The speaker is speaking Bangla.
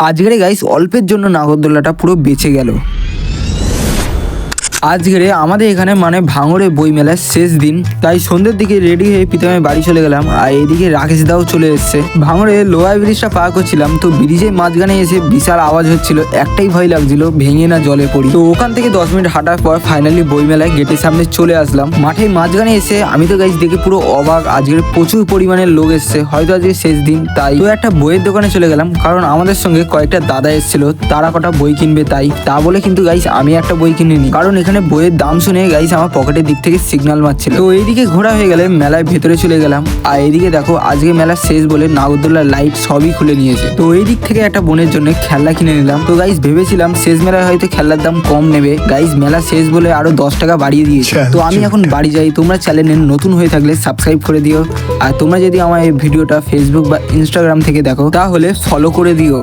আজকের গাইস অল্পের জন্য নাগরদোলাটা পুরো বেঁচে গেল। আজকের আমাদের এখানে মানে ভাঙড়ে বই মেলার শেষ দিন, তাই সন্ধ্যের দিকে রেডি হয়ে প্রীতমের বাড়ি চলে গেলাম। আর এদিকে রাকেশ দাও চলে এসছে। ভাঙড়ে লোয়ার ব্রিজটা পার করছিলাম, তো ব্রিজের মাঝখানে এসে বিশাল আওয়াজ হচ্ছিল, একটাই ভয় লাগছিল ভেঙে না জলে পড়ি। তো ওখান থেকে 10 মিনিট হাঁটার পর ফাইনালি বই মেলায় গেটের সামনে চলে আসলাম। মাঠের মাঝখানে এসে আমি তো গাইস দেখে পুরো অবাক, আজকের প্রচুর পরিমাণের লোক এসছে, হয়তো আজকে শেষ দিন। তাই তো একটা বইয়ের দোকানে চলে গেলাম, কারণ আমাদের সঙ্গে কয়েকটা দাদা এসেছিল, তারা কটা বই কিনবে। তাই তা বলে কিন্তু গাইস আমি একটা বই কিনিনি, কারণ এখানে বইয়ের দাম শুনে গাইস আমার পকেটের দিক থেকে সিগন্যাল মারছিল। তো এইদিকে ঘোরা হয়ে গেলে মেলায় ভেতরে চলে গেলাম। আর এইদিকে দেখো আজকে মেলা শেষ বলে নাগরদোলার লাইট সবই খুলে নিয়েছে। তো এই দিক থেকে একটা বোনের জন্য খেলনা কিনে নিলাম। তো গাইস ভেবেছিলাম শেষ মেলায় হয়তো খেলনার দাম কম নেবে, গাইস মেলা শেষ বলে আরো 10 টাকা বাড়িয়ে দিয়েছে। তো আমি এখন বাড়ি যাই। তোমরা চ্যানেলে নতুন হয়ে থাকলে সাবস্ক্রাইব করে দিও, আর তোমরা যদি আমার এই ভিডিওটা ফেসবুক বা ইনস্টাগ্রাম থেকে দেখো তাহলে ফলো করে দিও।